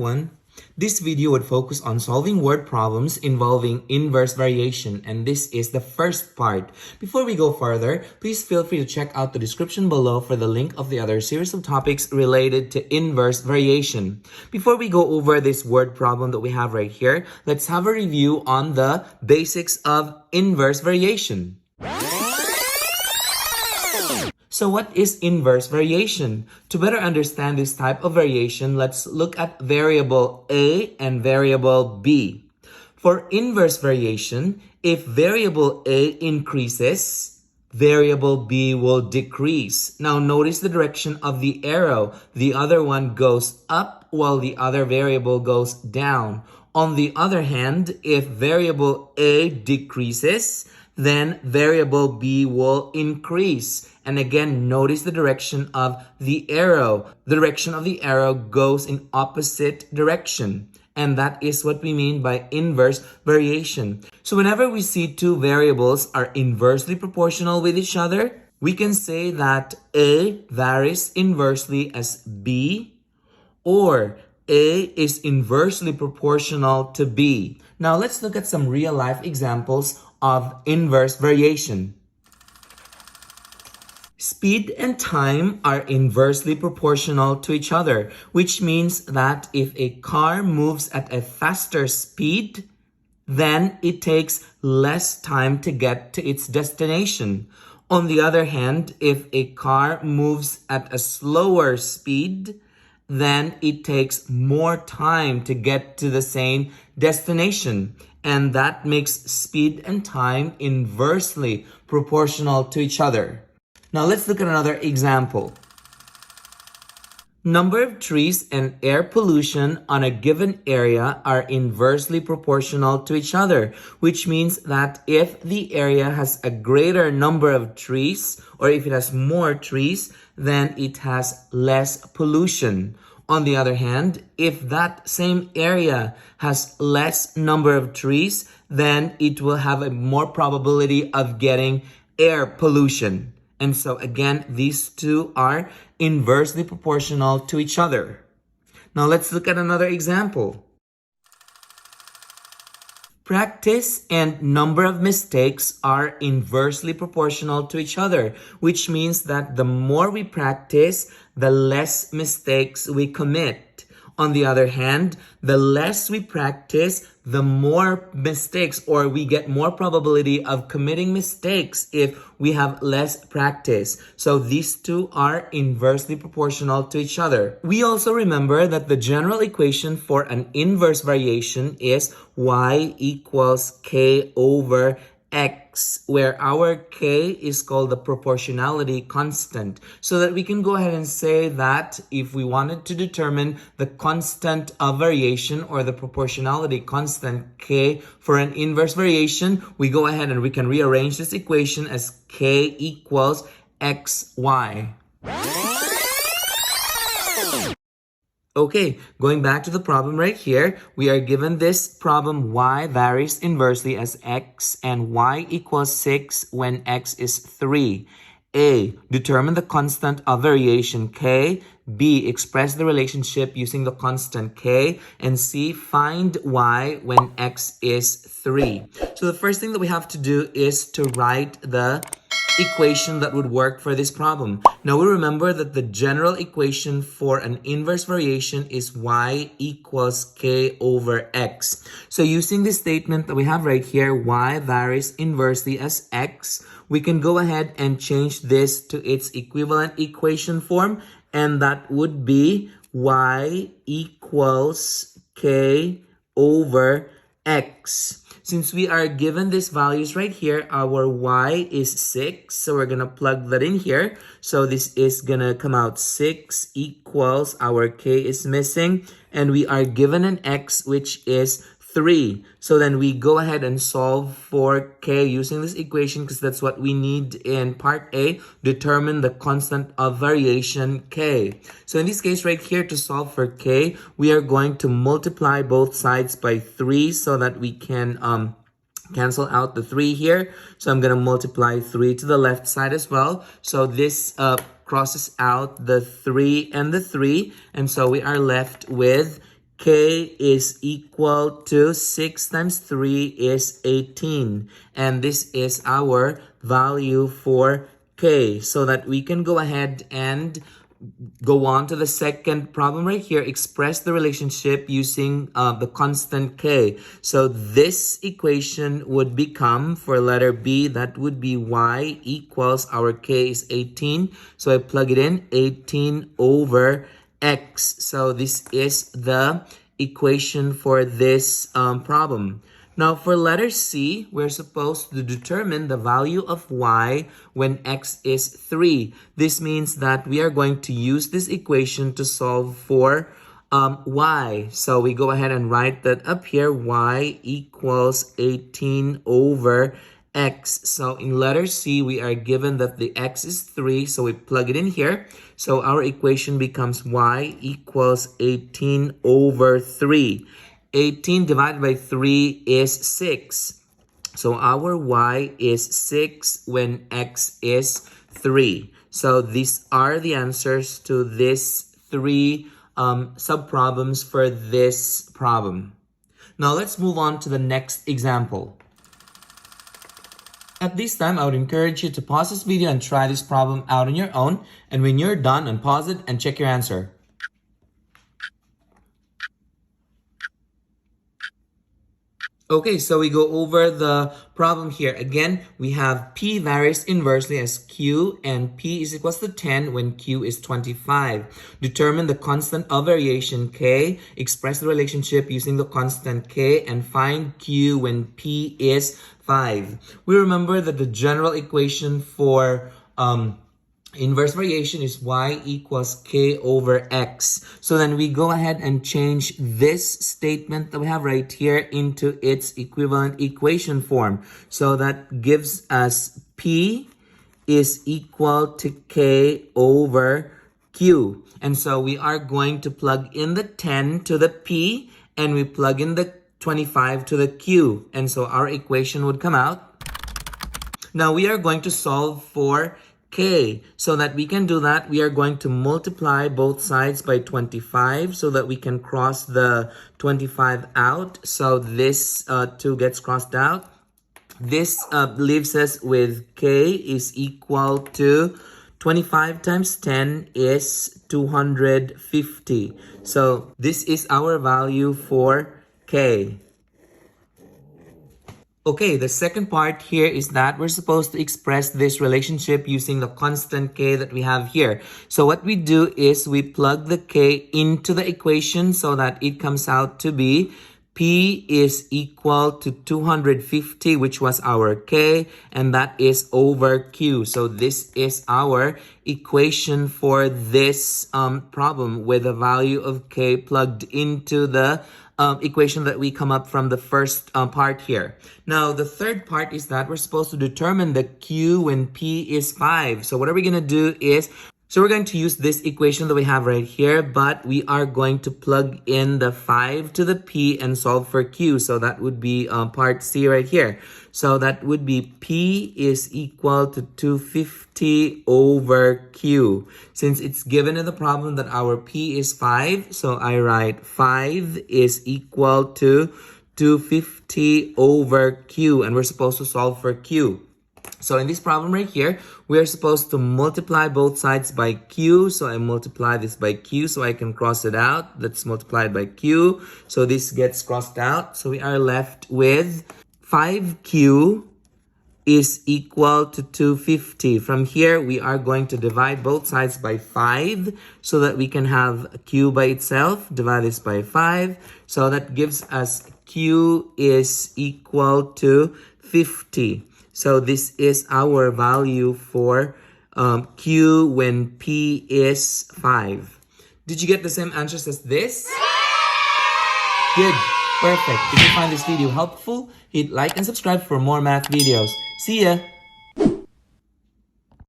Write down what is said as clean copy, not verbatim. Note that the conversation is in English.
everyone. This video would focus on solving word problems involving inverse variation, and this is the first part. Before we go further, please feel free to check out the description below for the link of the other series of topics related to inverse variation. Before we go over this word problem that we have right here, let's have a review on the basics of inverse variation. So what is inverse variation? To better understand this type of variation, let's look at variable A and variable B. For inverse variation, if variable A increases, variable B will decrease. Now notice the direction of the arrow. The other one goes up while the other variable goes down. On the other hand, if variable A decreases, then variable B will increase. And again, notice the direction of the arrow. The direction of the arrow goes in opposite direction. And that is what we mean by inverse variation. So whenever we see two variables are inversely proportional with each other, we can say that A varies inversely as B, or A is inversely proportional to B. Now let's look at some real-life examples of inverse variation. Speed and time are inversely proportional to each other, which means that if a car moves at a faster speed, then it takes less time to get to its destination. On the other hand, if a car moves at a slower speed, then it takes more time to get to the same destination. And that makes speed and time inversely proportional to each other. Now let's look at another example. Number of trees and air pollution on a given area are inversely proportional to each other, which means that if the area has a greater number of trees, or if it has more trees, then it has less pollution. On the other hand, if that same area has less number of trees, then it will have a more probability of getting air pollution. And so again, these two are inversely proportional to each other. Now let's look at another example. Practice and number of mistakes are inversely proportional to each other, which means that the more we practice, the less mistakes we commit. On the other hand, the less we practice, the more mistakes, or we get more probability of committing mistakes if we have less practice. So these two are inversely proportional to each other. We also remember that the general equation for an inverse variation is y equals k over x, where our k is called the proportionality constant, so that we can go ahead and say that if we wanted to determine the constant of variation, or the proportionality constant k for an inverse variation, we go ahead and we can rearrange this equation as k equals xy. Okay, going back to the problem right here, we are given this problem y varies inversely as x and y equals 6 when x is 3. A, determine the constant of variation k. B, express the relationship using the constant k. And C, find y when x is 3. So the first thing that we have to do is to write the equation that would work for this problem. Now we remember that the general equation for an inverse variation is y equals k over x. So using this statement that we have right here, y varies inversely as x, we can go ahead and change this to its equivalent equation form, and that would be y equals k over x. Since we are given these values right here, our y is 6. So we're going to plug that in here. So this is going to come out 6 equals, our k is missing. And we are given an x, which is 3. So then we go ahead and solve for k using this equation, because that's what we need in part A, determine the constant of variation k. So in this case right here, to solve for k, we are going to multiply both sides by 3 so that we can cancel out the 3 here. So I'm going to multiply 3 to the left side as well. So this crosses out the 3 and the 3. And so we are left with K is equal to 6 times 3 is 18. And this is our value for K. So that we can go ahead and go on to the second problem right here. Express the relationship using the constant K. So this equation would become, for letter B, that would be Y equals, our K is 18. So I plug it in, 18 over X. So this is the equation for this problem. Now, for letter C, we're supposed to determine the value of y when x is 3. This means that we are going to use this equation to solve for y. So we go ahead and write that up here. Y equals 18 over x. So in letter C, we are given that the x is 3, so we plug it in here. So our equation becomes y equals 18 over 3. 18 divided by 3 is 6. So our y is 6 when x is 3. So these are the answers to these three sub-problems for this problem. Now let's move on to the next example. At this time, I would encourage you to pause this video and try this problem out on your own. And when you're done, unpause it and check your answer. Okay, so we go over the problem here. Again, we have P varies inversely as Q, and P is equals to 10 when Q is 25. Determine the constant of variation K. Express the relationship using the constant K, and find Q when P is 5. We remember that the general equation for inverse variation is y equals k over x. So then we go ahead and change this statement that we have right here into its equivalent equation form. So that gives us p is equal to k over q. And so we are going to plug in the 10 to the p, and we plug in the 25 to the q. And so our equation would come out. Now we are going to solve for K. So that we can do that, we are going to multiply both sides by 25 so that we can cross the 25 out. So this 2 gets crossed out. This leaves us with K is equal to 25 times 10 is 250. So this is our value for K. Okay, the second part here is that we're supposed to express this relationship using the constant K that we have here. So what we do is we plug the K into the equation so that it comes out to be P is equal to 250, which was our K, and that is over Q. So this is our equation for this problem with the value of K plugged into the equation that we come up from the first part here. Now, the third part is that we're supposed to determine the Q when P is 5. So what are we going to do is, so we're going to use this equation that we have right here, but we are going to plug in the 5 to the P and solve for Q. So that would be part C right here. So that would be P is equal to 250 over Q. Since it's given in the problem that our P is 5, so I write 5 is equal to 250 over Q. And we're supposed to solve for Q. So in this problem right here, we are supposed to multiply both sides by Q. So I multiply this by Q so I can cross it out. That's multiplied by Q. So this gets crossed out. So we are left with 5Q is equal to 250. From here, we are going to divide both sides by 5 so that we can have Q by itself. Divide this by 5. So that gives us Q is equal to 50. So this is our value for Q when P is 5. Did you get the same answers as this? Good. Perfect. If you find this video helpful, hit like and subscribe for more math videos. See ya!